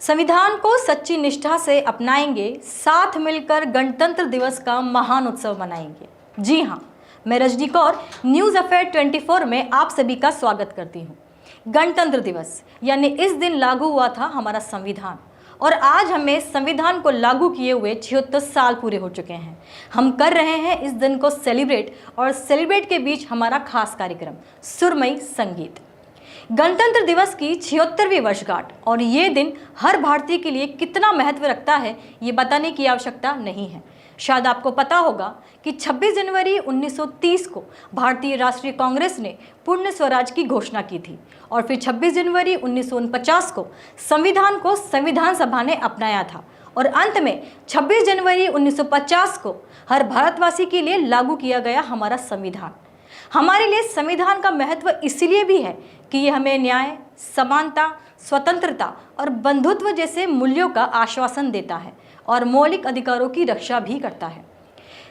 संविधान को सच्ची निष्ठा से अपनाएंगे, साथ मिलकर गणतंत्र दिवस का महान उत्सव मनाएंगे। जी हाँ, मैं रजनी कौर न्यूज़ अफेयर 24 में आप सभी का स्वागत करती हूँ। गणतंत्र दिवस यानी इस दिन लागू हुआ था हमारा संविधान और आज हमें संविधान को लागू किए हुए 76 साल पूरे हो चुके हैं। हम कर रहे हैं इस दिन को सेलिब्रेट और सेलिब्रेट के बीच हमारा खास कार्यक्रम सुरमई संगीत। गणतंत्र दिवस की 76वीं वर्षगांठ और ये दिन हर भारतीय के लिए कितना महत्व रखता है ये बताने की आवश्यकता नहीं है। शायद आपको पता होगा कि 26 जनवरी 1930 को भारतीय राष्ट्रीय कांग्रेस ने पूर्ण स्वराज की घोषणा की थी और फिर 26 जनवरी 1949 को संविधान को संविधान सभा ने अपनाया था और अंत में 26 जनवरी 1950 को हर भारतवासी के लिए लागू किया गया हमारा संविधान। हमारे लिए संविधान का महत्व इसलिए भी है कि ये हमें न्याय, समानता, स्वतंत्रता और बंधुत्व जैसे मूल्यों का आश्वासन देता है और मौलिक अधिकारों की रक्षा भी करता है।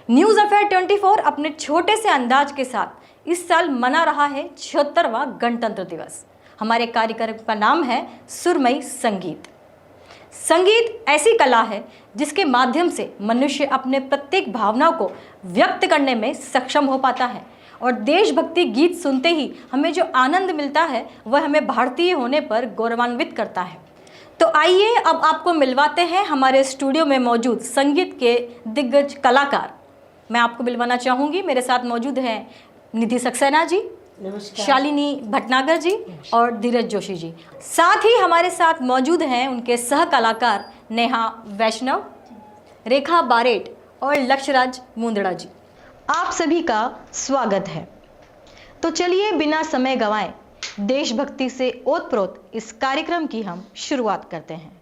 न्यूज़ अफेयर 24 अपने छोटे से अंदाज के साथ इस साल मना रहा है 76वां गणतंत्र दिवस। हमारे कार्यक्रम का नाम है सुरमई संगीत। संगीत ऐसी कला है जिसके माध्यम से मनुष्य अपने प्रत्येक भावना को व्यक्त करने में सक्षम हो पाता है और देशभक्ति गीत सुनते ही हमें जो आनंद मिलता है वह हमें भारतीय होने पर गौरवान्वित करता है। तो आइए अब आपको मिलवाते हैं हमारे स्टूडियो में मौजूद संगीत के दिग्गज कलाकार। मैं आपको मिलवाना चाहूँगी, मेरे साथ मौजूद हैं निधि सक्सेना जी, शालिनी भटनागर जी और धीरज जोशी जी। साथ ही हमारे साथ मौजूद हैं उनके सह कलाकार नेहा वैष्णव, रेखा बारेट और लक्ष्यराज मुंदड़ा जी। आप सभी का स्वागत है। तो चलिए बिना समय गंवाए देशभक्ति से ओतप्रोत इस कार्यक्रम की हम शुरुआत करते हैं।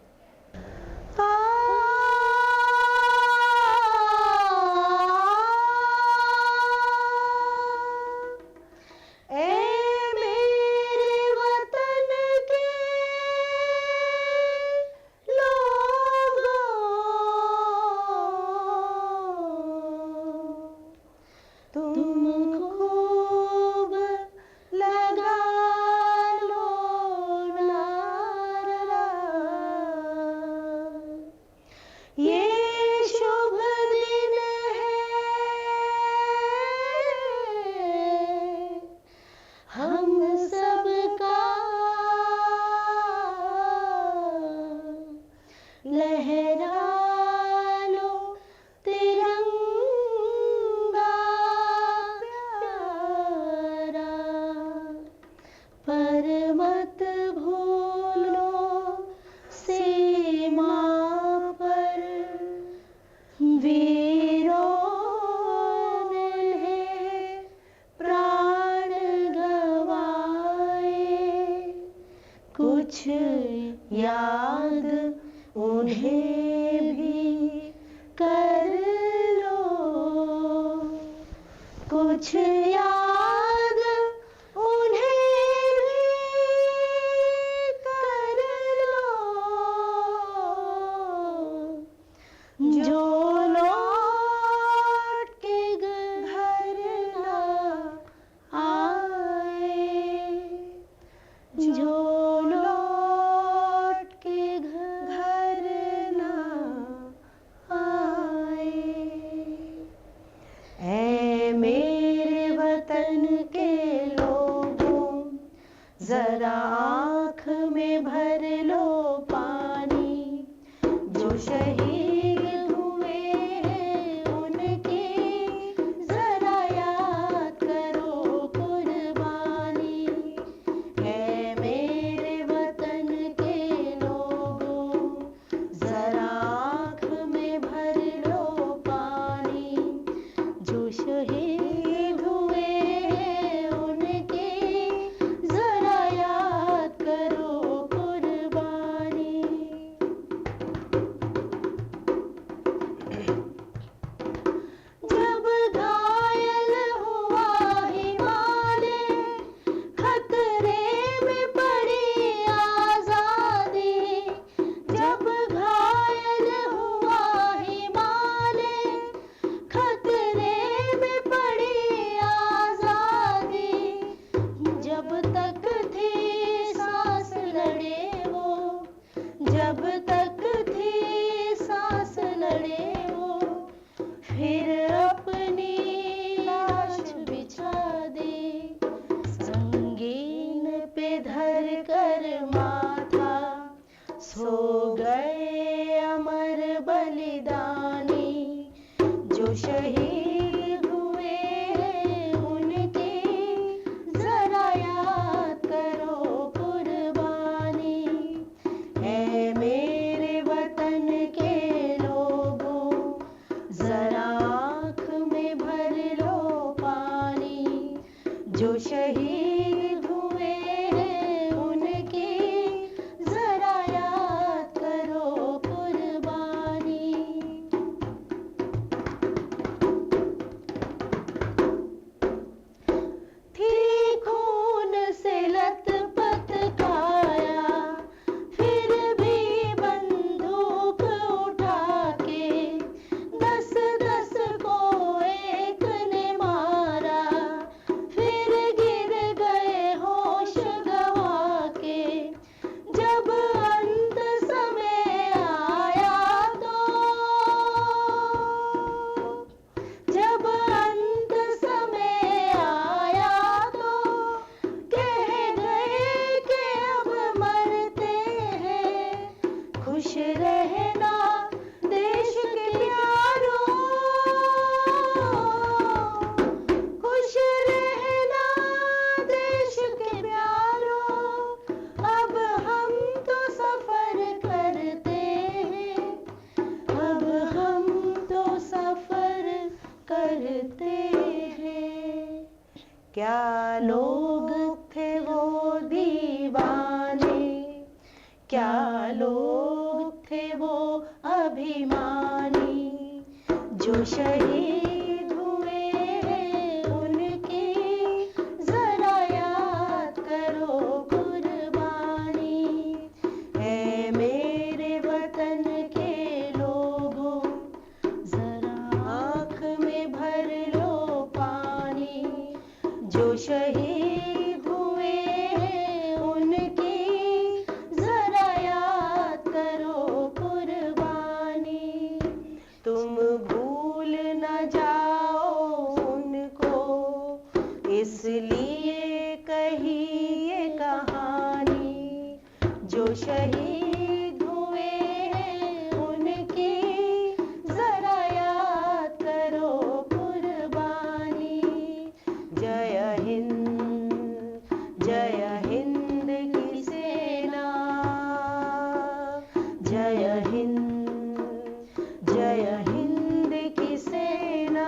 याद उन्हें भी कर लो, कुछ याद उन्हें भी कर लो, जो लौट के घर ना आए, जो जरा आँख में भर लो पानी, जो शहीद हुए हैं उनकी जरा याद करो कुर्बानी। है मेरे वतन के लोगों, जरा आँख में भर लो पानी, जो शहीद हुए हैं उनकी करो कुर्बानी। बलिदानी, जो शहीद हुए हैं उनकी जरा याद करो कुर्बानी। ऐ मेरे वतन के लोगों, जरा आँख में भर लो पानी, जो शहीद हुए हैं उनकी जरा याद करो कुर्बानी। थी खून से लथपथ काया, फिर भी बंदूक उठा के 10-10 को एक ने मारा, फिर गिर गए होश गंवा के। जब अंत समय आया तो, जब अंत समय आया तो कह गए कि अब मरते हैं। खुश रहना देश के प्यारों, खुश रहना देश के प्यारों, अब हम तो सफर करते हैं, अब हम तो सफर करते हैं। क्या लोग थे वो दीवाने, क्या लोग थे वो अभिमानी, जो शहीद हुए हैं उनकी जरा याद करो कुर्बानी। है मेरे वतन के लोगों, जरा आँख में भर लो पानी, जो शहीद हुए हैं उनकी जरा याद करो कुर्बानी। तुम भूल न जाओ उनको, इसलिए कही ये कहानी, जो शहीद हुए हैं उनकी जरा याद करो कुर्बानी। जय हिंद, जय हिंद की सेना, जय हिंद, जय हिंद की सेना,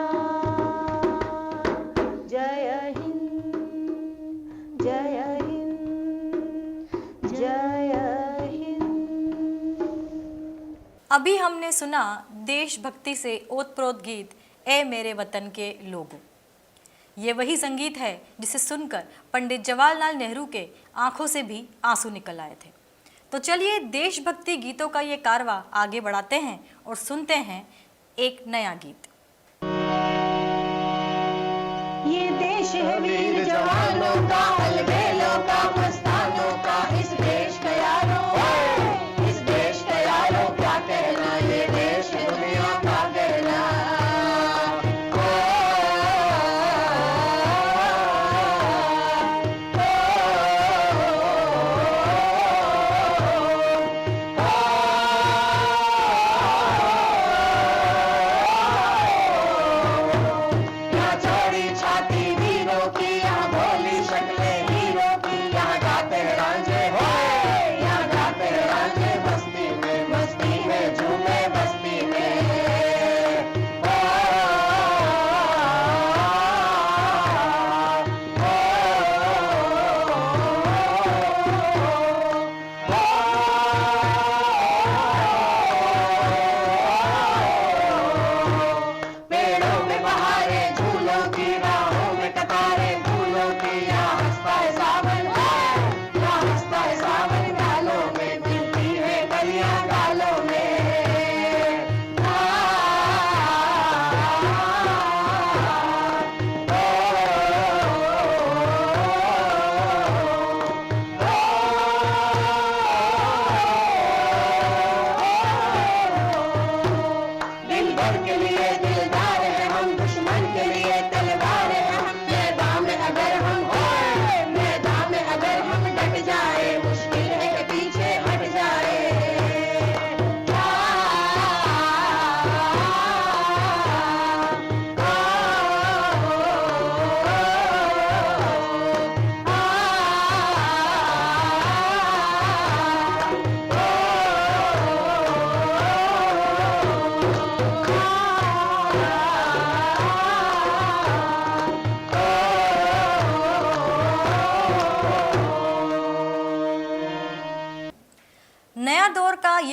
जय हिंद, जय हिंद, जय हिंद। अभी हमने सुना देशभक्ति से ओतप्रोत गीत ए मेरे वतन के लोगों। ये वही संगीत है जिसे सुनकर पंडित जवाहरलाल नेहरू के आंखों से भी आंसू निकल आए थे। तो चलिए देशभक्ति गीतों का ये कारवा आगे बढ़ाते हैं और सुनते हैं एक नया गीत। ये देश है वीर जवानों का, अलबेलों का, मस्तानों का, इस देश का यारों, इस देश का यारों क्या कहना, ये देश है दुनिया का कहना। यहाँ चौड़ी छाती वीरों की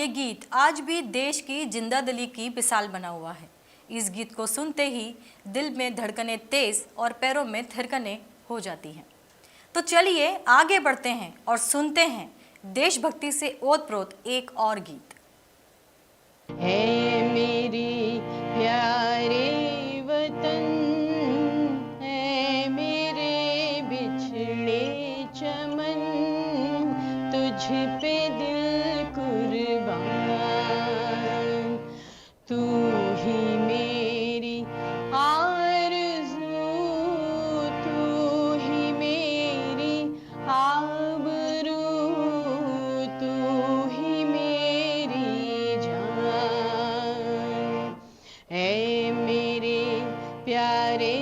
ये गीत आज भी देश की जिंदा दिली की मिसाल बना हुआ है। इस गीत को सुनते ही दिल में धड़कनें तेज और पैरों में थिरकनें हो जाती हैं। तो चलिए आगे बढ़ते हैं और सुनते हैं देशभक्ति से ओतप्रोत एक और गीत। है मेरी प्यारे वतन, है मेरे बिछड़े चमन, तुझ पे दिल कुर्बान, तू ही मेरी आरज़ू, तू ही मेरी आबरू, तू ही मेरी जान, ऐ मेरे प्यारे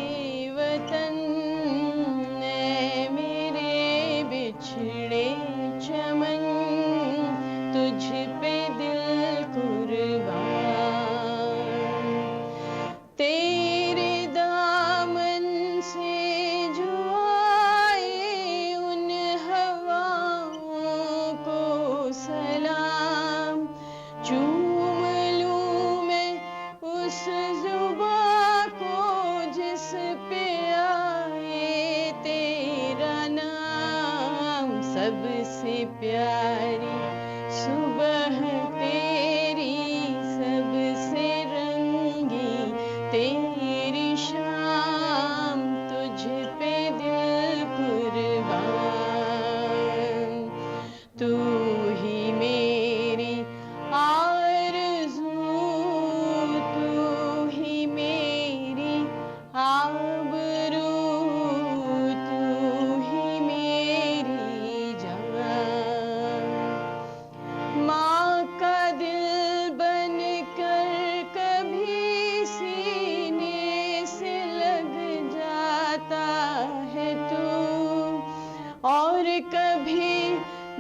वतन, ऐ मेरे बिछड़े चमन, तुझ पे दिल कुर्बान, तेरे दामन से जो आए उन हवाओं को सलाम, चूम लूं मैं उस जुबां को जिस पे आए तेरा नाम, सबसे प्यारी सुबह तेरी, सबसे रंगी तेरी शाम, तुझ पे दिल कुर्बान, तू ही मेरी आरज़ू, तू ही मेरी आबरू, तू ही मेरी जान, माँ का दिल बन कर कभी सीने से लग जाता है तू, और कभी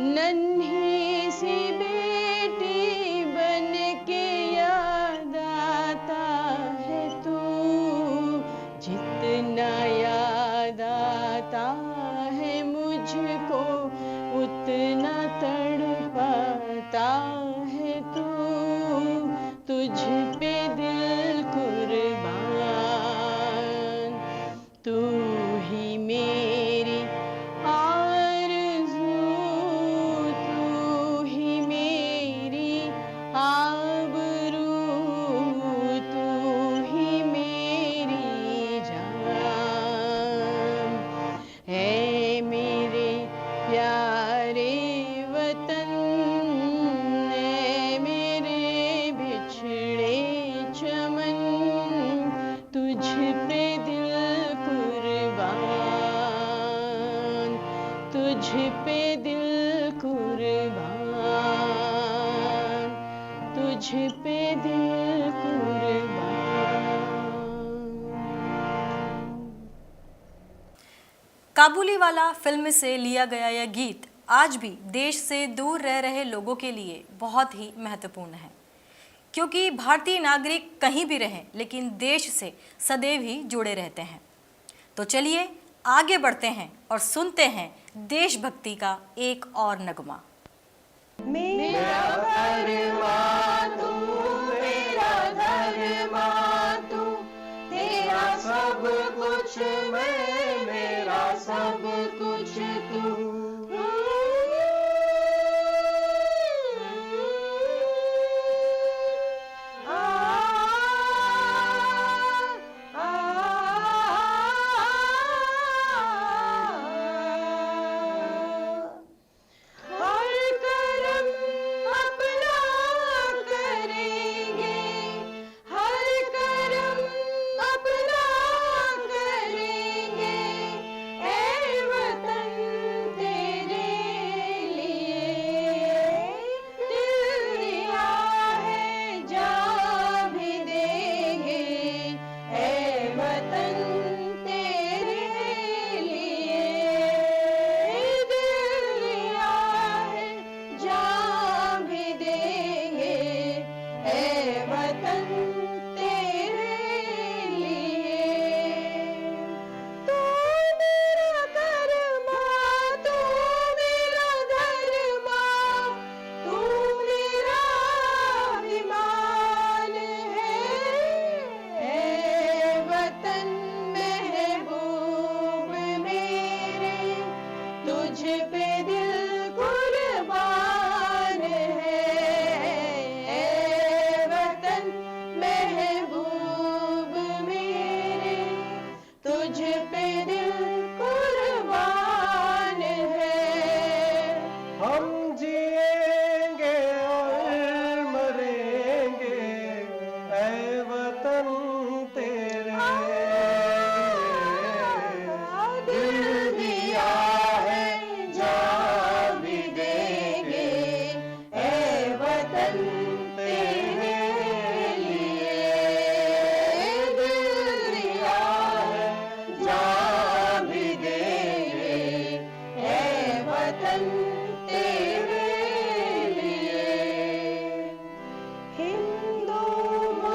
नन्ही सी बेटी बन के याद आता है तू, जितना याद आता है मुझको उतना तड़पाता है तू, तुझ पे दिल कुर्बान, तू ही मेरी आरज़ू, तू ही मेरी आबरू, तू ही मेरी जान, है मेरे प्यारे वतन, है मेरे बिछड़े चमन, तुझ पे दिल कुर्बान, तुझ पे दिल कुर्बान, तुझ पे दिल कुर्बान। काबुलीवाला फिल्म से लिया गया यह गीत आज भी देश से दूर रह रहे लोगों के लिए बहुत ही महत्वपूर्ण है, क्योंकि भारतीय नागरिक कहीं भी रहें लेकिन देश से सदैव ही जुड़े रहते हैं। तो चलिए आगे बढ़ते हैं और सुनते हैं देशभक्ति का एक और नगमा। मेरा धर्मा तू, मेरा धर्मा तू, तेरा सब कुछ मैं, मेरा सब कुछ तू, हर करम अपना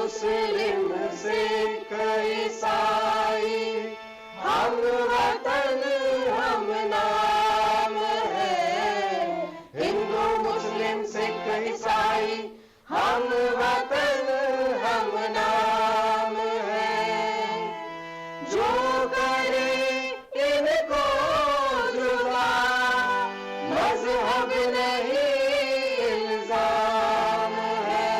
मुस्लिम सिख ईसाई, हम वतन हम नाम है। हिंदू मुस्लिम सिख ईसाई, हम वतन हम नाम है। जो करे इनको जुदा, मजहब नहीं इल्जाम है।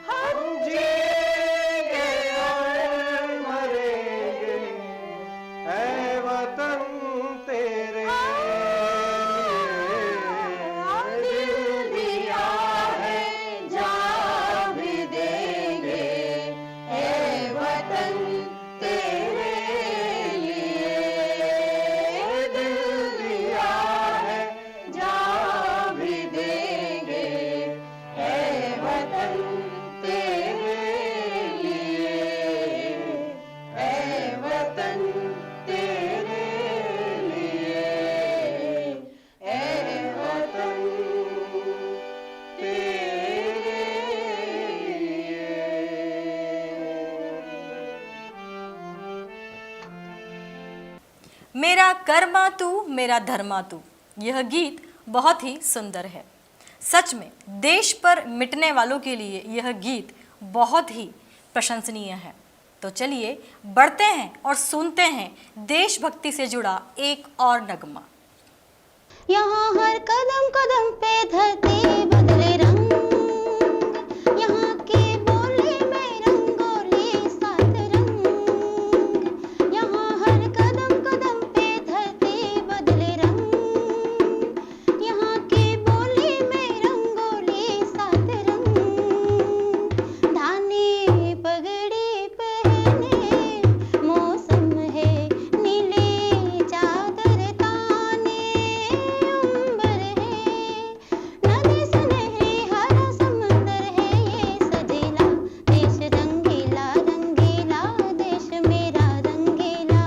हम जिएंगे और मरेंगे ऐ वतन तेरे लिए। दिल दिया है जान भी देंगे ऐ वतन तेरे लिए। दिल दिया है जान भी देंगे ऐ वतन तेरे लिए। ऐ वतन तेरे लिए। ऐ वतन तेरे लिए। मेरा कर्मा तू मेरा धर्मा तू, यह गीत बहुत ही सुंदर है। सच में देश पर मिटने वालों के लिए यह गीत बहुत ही प्रशंसनीय है। तो चलिए बढ़ते हैं और सुनते हैं देशभक्ति से जुड़ा एक और नगमा। यहाँ हर कदम कदम पे धरती बदले रंग, यहाँ की बोली में रंगोली सात रंग। यहाँ हर कदम कदम पे धरती बदले रंग, यहाँ की बोली में रंगोली सात रंग। धानी पगड़ी पहने मौसम है नीली चादर ताने अंबर है। नदी सुनहरी हरा समंदर है ये सजीला देश रंगीला रंगीला देश मेरा रंगीला।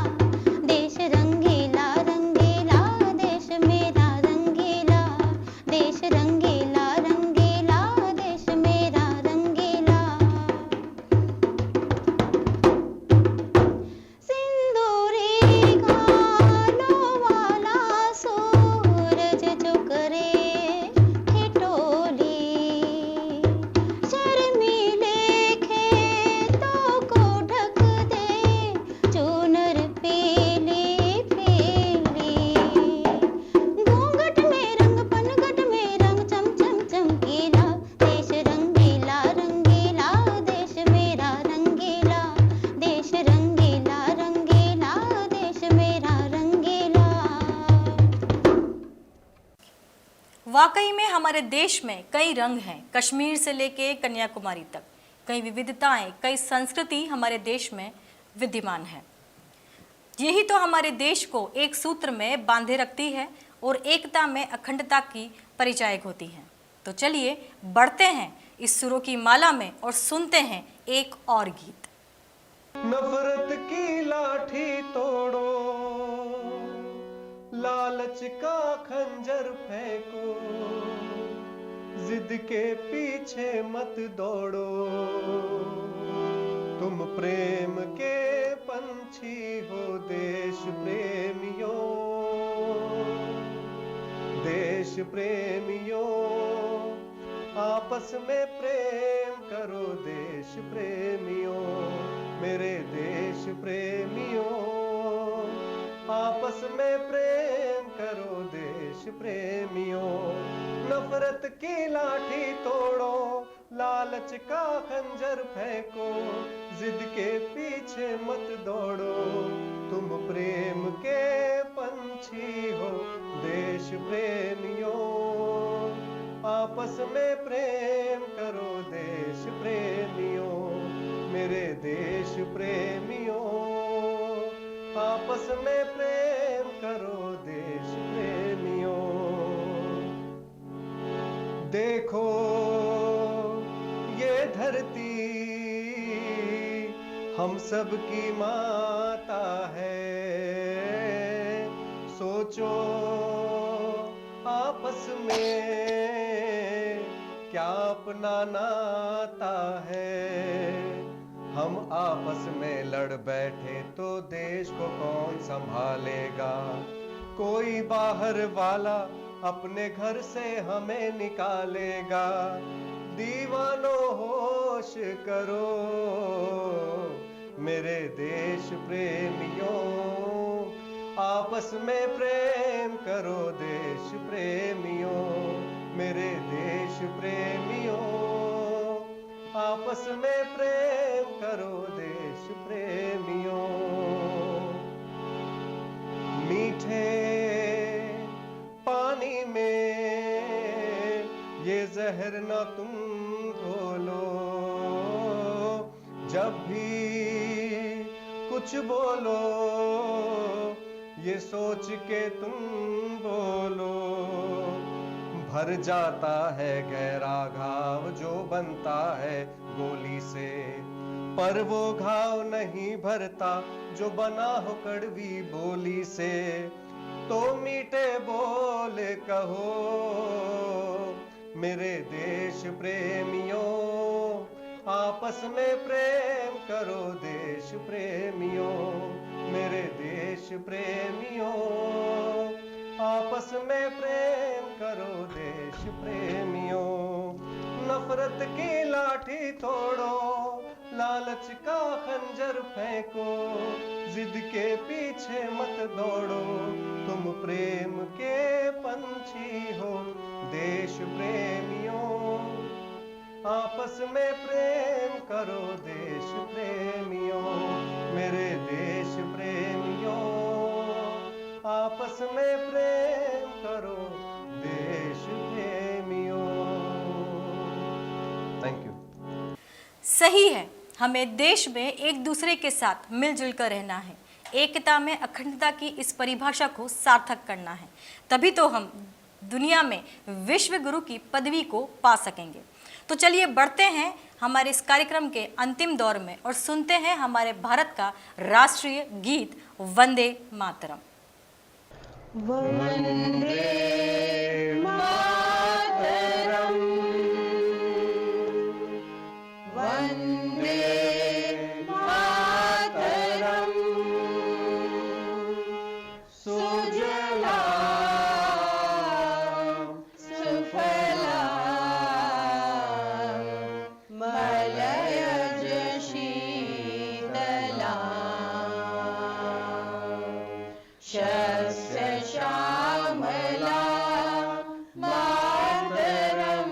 देश रंगीला रंगीला देश मेरा रंगीला। देश रंगीला रंगीला देश मेरा रंगीला। सिंदूरी गालों वाला सूरज जो करे ठिठोली, शर्मीले खेतों को ढक दे चूनर पीली पीली। घूंघट में रंग पनघट में रंग चम चम चमकीला देश रंगीला रंगीला देश मेरा रंगीला। देश रंगीला रंगीला देश मेरा रंगीला। वाकई में हमारे देश में कई रंग हैं, कश्मीर से लेके कन्याकुमारी तक कई विविधताएं, कई संस्कृति हमारे देश में विद्यमान है। यही तो हमारे देश को एक सूत्र में बांधे रखती है और एकता में अखंडता की परिचायक होती है। तो चलिए बढ़ते हैं इस सुरों की माला में और सुनते हैं एक और गीत। नफरत की लाठी तोड़ो, लालच का खंजर फेंको, जिद के पीछे मत दौड़ो। तुम प्रेम के पंछी हो देश प्रेमियों। देश प्रेमियों आपस में प्रेम करो देश प्रेमियों। मेरे देश प्रेमियों आपस में प्रेम करो देश प्रेमियों। नफरत की लाठी तोड़ो, लालच का खंजर फेंको, जिद के पीछे मत दौड़ो। तुम प्रेम के पंछी हो देश प्रेमियों। आपस में प्रेम करो देश प्रेमियों। मेरे देश प्रेमियों आपस में प्रेम करो देश प्रेमियों। देखो ये धरती हम सब की माता है। सोचो आपस में क्या अपना नाता है। हम आपस में लड़ बैठे तो देश को कौन संभालेगा। कोई बाहर वाला अपने घर से हमें निकालेगा। दीवानों होश करो मेरे देश प्रेमियों, आपस में प्रेम करो देश प्रेमियों, मेरे देश प्रेमियों, आपस में प्रेम करो देश प्रेमियों। मीठे पानी में ये जहर न तुम घोलो, जब भी कुछ बोलो ये सोच के तुम बोलो। भर जाता है गहरा घाव जो बनता है गोली से, पर वो घाव नहीं भरता जो बना हो कड़वी बोली से। तो मीठे बोल कहो मेरे देश प्रेमियों, आपस में प्रेम करो देश प्रेमियों, मेरे देश प्रेमियों, आपस में प्रेम करो देश प्रेमियों। नफरत की लाठी तोड़ो, लालच का खंजर फेंको, जिद के पीछे मत दौड़ो, तुम प्रेम के पंछी हो देश प्रेमियों, आपस में प्रेम करो देश प्रेमियों, मेरे देश प्रेमियों, आपस में प्रेम करो देश प्रेमियों। Thank you. सही है, हमें देश में एक दूसरे के साथ मिलजुल कर रहना है, एकता में अखंडता की इस परिभाषा को सार्थक करना है, तभी तो हम दुनिया में विश्व गुरु की पदवी को पा सकेंगे। तो चलिए बढ़ते हैं हमारे इस कार्यक्रम के अंतिम दौर में और सुनते हैं हमारे भारत का राष्ट्रीय गीत वंदे मातरम। वंदे मातरम, वंदे मातरम, सुजलां सुफलां मलयज शीतलां, शस्य श्यामलां मातरम,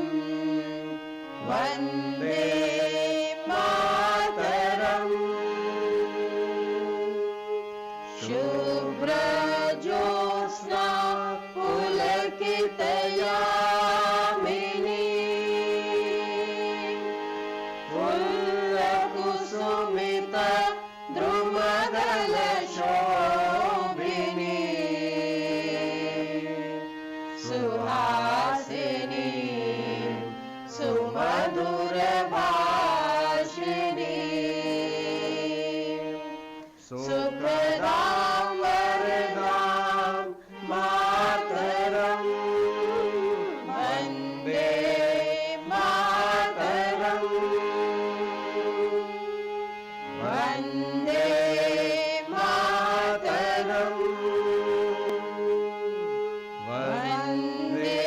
वंदे मातरम, शुभ्र ज्योत्स्ना पुलकित यामिनी, कुसुमित द्रुमदल शोभिनी, सुहासिनी सुमधुर भाषिणी, सुखदां वरदां मातरम, वंदे मातरम, वंदे मातरम, वंदे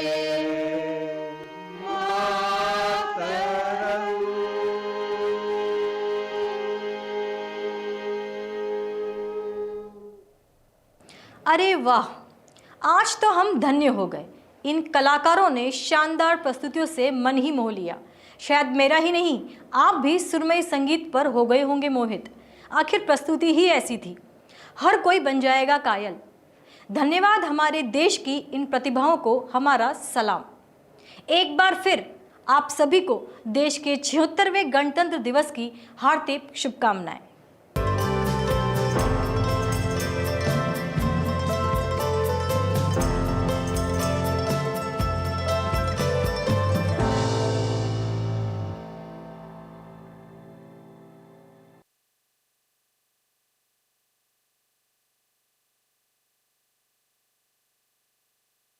अरे वाह, आज तो हम धन्य हो गए। इन कलाकारों ने शानदार प्रस्तुतियों से मन ही मोह लिया। शायद मेरा ही नहीं, आप भी सुरमई संगीत पर हो गए होंगे मोहित। आखिर प्रस्तुति ही ऐसी थी, हर कोई बन जाएगा कायल। धन्यवाद हमारे देश की इन प्रतिभाओं को, हमारा सलाम। एक बार फिर आप सभी को देश के 76वें गणतंत्र दिवस की हार्दिक शुभकामनाएं।